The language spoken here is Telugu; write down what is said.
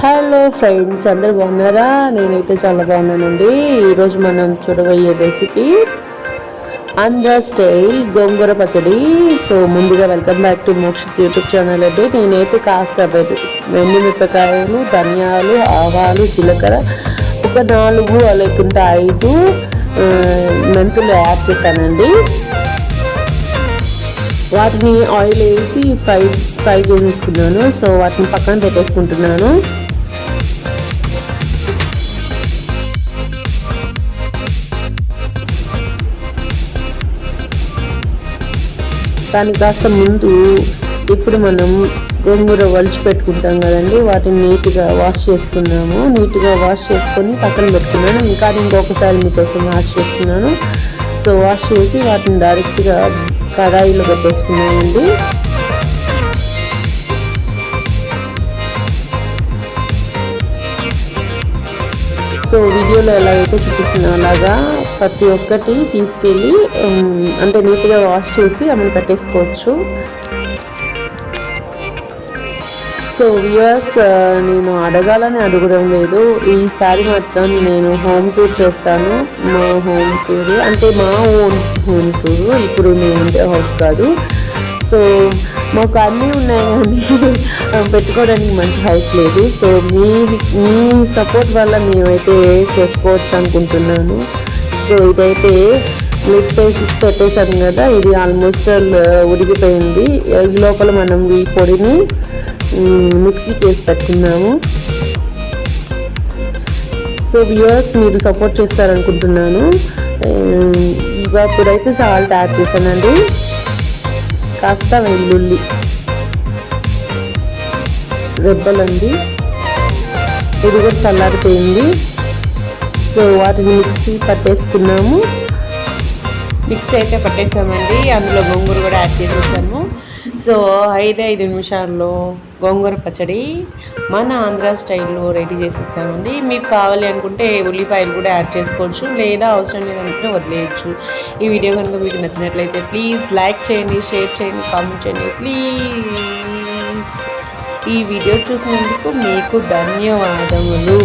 హలో ఫ్రెండ్స్, అందరు బాగున్నారా? నేనైతే చాలా బాగున్నానండి. ఈరోజు మనం చూడబోయే రెసిపీ ఆంధ్ర స్టైల్ గోంగూర పచ్చడి. సో ముందుగా welcome back to Mokshith YouTube channel అండి. నేనైతే కాస్త మిరపకాయలు, ధనియాలు, ఆవాలు, జీలకర్ర, ఒక 4 లేకుంటే 5 మెంతులు యాడ్ చేశానండి. వాటిని ఆయిల్ వేసి ఫ్రై చేసేసుకున్నాను. సో వాటిని పక్కన పెట్టేసుకుంటున్నాను. దానికి కాస్త ముందు ఇప్పుడు మనం గోంగూర వలిచి పెట్టుకుంటాం కదండి, వాటిని నీట్గా వాష్ చేసుకున్నాము. నీట్గా వాష్ చేసుకొని పక్కన పెట్టుకున్నాను. ఇంకా ఇంకొకసారి మీకోసం వాష్ చేసుకున్నాను. సో వాష్ చేసి వాటిని డైరెక్ట్గా కడాయిలో పెట్టేసుకున్నానండి. సో వీడియోలో ఎలాగైతే చూపిస్తున్నా అలాగా ప్రతి ఒక్కటి తీసుకెళ్ళి అంటే నీట్గా వాష్ చేసి అమలు పెట్టేసుకోవచ్చు. సో వ్యూయర్స్, నేను అడగాలని అడగడం లేదు. ఈసారి మాత్రం నేను హోమ్ టూర్ చేస్తాను. మా హోమ్ టూర్ అంటే మా ఓన్ హోమ్ టూర్. ఇప్పుడు నేను ఉండే హౌస్ కాదు. సో మాకు అన్నీ ఉన్నాయి కానీ పెట్టుకోవడానికి మంచి హౌస్ లేదు. సో మీ సపోర్ట్ వల్ల మేమైతే చేసుకోవచ్చు అనుకుంటున్నాను. సో ఇదైతే లిడ్ పెట్టేసాను కదా, ఇది ఆల్మోస్ట్ ఉడికిపోయింది. ఈ లోపల మనం ఈ పొడిని మిక్సీకి వేసి పెట్టుకున్నాము. సో వ్యూయర్స్, మీరు సపోర్ట్ చేస్తారనుకుంటున్నాను. ఇప్పుడైతే సాల్ట్ యాడ్ చేశానండి, కాస్త వెల్లుల్లి రెబ్బలండి. ఇది కూడా చల్లారిపోయింది. సో వాటిని మిక్సీ పట్టేసుకున్నాము. మిక్సీ అయితే పట్టేసామండి. అందులో గోంగూర కూడా యాడ్ చేసేసాము. సో 5 నిమిషాల్లో గోంగూర పచ్చడి మన ఆంధ్ర స్టైల్లో రెడీ చేసేసామండి. మీకు కావాలి అనుకుంటే ఉల్లిపాయలు కూడా యాడ్ చేసుకోవచ్చు, లేదా అవసరం లేదనుకుంటే వదిలేయచ్చు. ఈ వీడియో కనుక మీకు నచ్చినట్లయితే ప్లీజ్ లైక్ చేయండి, షేర్ చేయండి, కామెంట్ చేయండి ప్లీజ్. ఈ వీడియో చూసినందుకు మీకు ధన్యవాదములు.